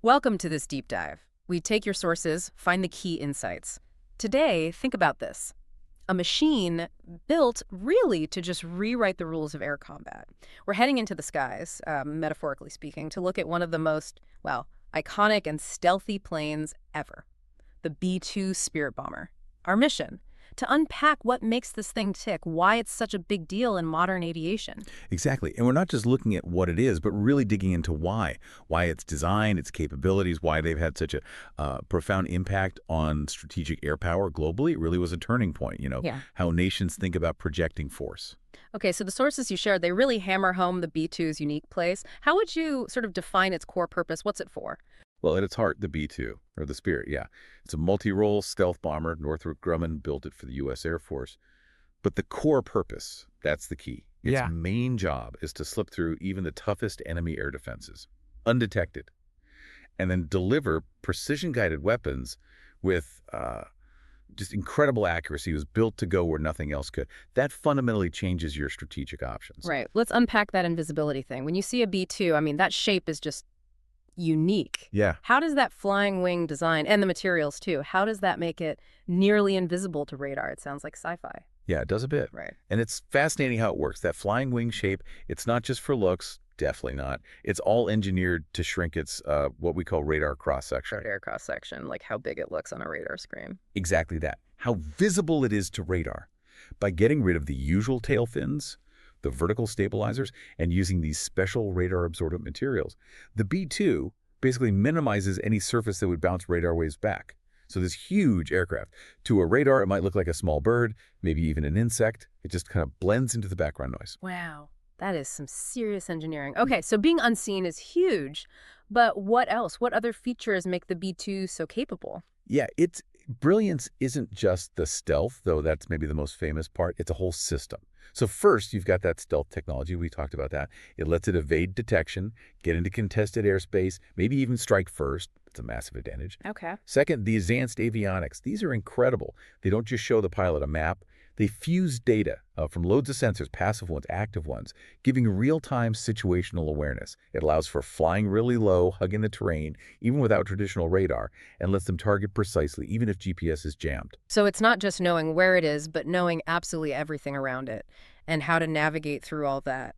Welcome to this deep dive. We take your sources, find the key insights. Today, think about this. A machine built really to just rewrite the rules of air combat. We're heading into the skies, metaphorically speaking, to look at one of the most, well, iconic and stealthy planes ever, the B-2 Spirit Bomber. Our mission, to unpack what makes this thing tick, why it's such a big deal in modern aviation. Exactly. And we're not just looking at what it is, but really digging into why its design, its capabilities, why they've had such a profound impact on strategic air power globally. It really was a turning point, Yeah. how nations think about projecting force. Okay, so the sources you shared, they really hammer home the B-2's unique place. How would you sort of define its core purpose? What's it for? Well, at its heart, the B-2, or the Spirit, yeah. It's a multi-role stealth bomber. Northrop Grumman built it for the U.S. Air Force. But the core purpose, that's the key. Its Yeah. main job is to slip through even the toughest enemy air defenses, undetected, and then deliver precision-guided weapons with just incredible accuracy. It was built to go where nothing else could. That fundamentally changes your strategic options. Right. Let's unpack that invisibility thing. When you see a B-2, I mean, that shape is just unique. Yeah. How does that flying wing design, and the materials too, how does that make it nearly invisible to radar? It sounds like sci-fi. Yeah, it does a bit. Right. And it's fascinating how it works. That flying wing shape, it's not just for looks, definitely not. It's all engineered to shrink its what we call radar cross-section. Short air cross-section, like how big it looks on a radar screen. Exactly that. How visible it is to radar. By getting rid of the usual tail fins, the vertical stabilizers, and using these special radar-absorbent materials, the B-2 basically minimizes any surface that would bounce radar waves back. So this huge aircraft, to a radar, it might look like a small bird, maybe even an insect. It just kind of blends into the background noise. Wow. That is some serious engineering. Okay, so being unseen is huge, but what else? What other features make the B-2 so capable? Yeah, its brilliance isn't just the stealth, though that's maybe the most famous part. It's a whole system. So first, you've got that stealth technology. We talked about that. It lets it evade detection, get into contested airspace, maybe even strike first. That's a massive advantage. Okay. Second, the advanced avionics. These are incredible. They don't just show the pilot a map. They fuse data from loads of sensors, passive ones, active ones, giving real-time situational awareness. It allows for flying really low, hugging the terrain, even without traditional radar, and lets them target precisely, even if GPS is jammed. So it's not just knowing where it is, but knowing absolutely everything around it and how to navigate through all that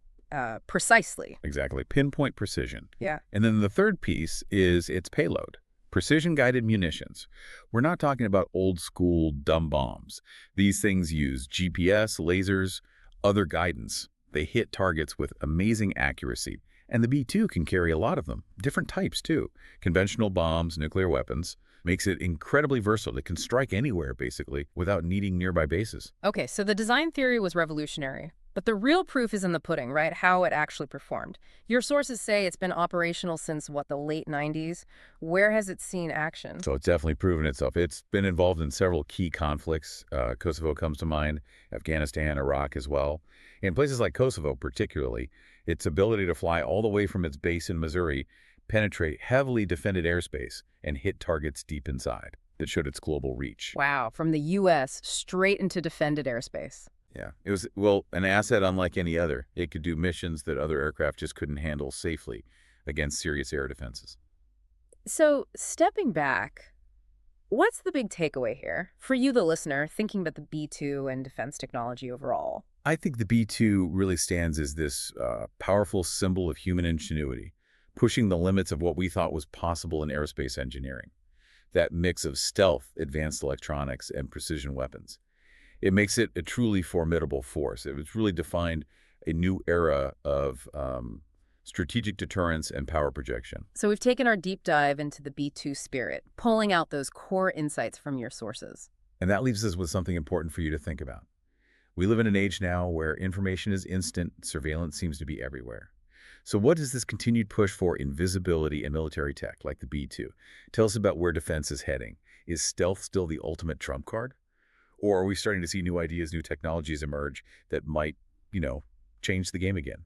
precisely. Exactly. Pinpoint precision. Yeah. And then the third piece is its payload. Precision-guided munitions. We're not talking about old-school dumb bombs. These things use GPS, lasers, other guidance. They hit targets with amazing accuracy. And the B-2 can carry a lot of them. Different types, too. Conventional bombs, nuclear weapons. Makes it incredibly versatile. It can strike anywhere, basically, without needing nearby bases. Okay, so the design theory was revolutionary, but the real proof is in the pudding, right? How it actually performed. Your sources say it's been operational since, what, the late 90s? Where has it seen action? So it's definitely proven itself. It's been involved in several key conflicts. Kosovo comes to mind, Afghanistan, Iraq as well. In places like Kosovo particularly, its ability to fly all the way from its base in Missouri, penetrate heavily defended airspace, and hit targets deep inside that showed its global reach. Wow, from the U.S. straight into defended airspace. Yeah, it was, well, an asset unlike any other. It could do missions that other aircraft just couldn't handle safely against serious air defenses. So, stepping back, what's the big takeaway here for you, the listener, thinking about the B-2 and defense technology overall? I think the B-2 really stands as this powerful symbol of human ingenuity, pushing the limits of what we thought was possible in aerospace engineering. That mix of stealth, advanced electronics, and precision weapons. It makes it a truly formidable force. It was really defined a new era of strategic deterrence and power projection. So, we've taken our deep dive into the B-2 spirit, pulling out those core insights from your sources. And that leaves us with something important for you to think about. We live in an age now where information is instant, surveillance seems to be everywhere. So what does this continued push for invisibility and military tech, like the B-2, tell us about where defense is heading? Is stealth still the ultimate trump card? Or are we starting to see new ideas, new technologies emerge that might, change the game again?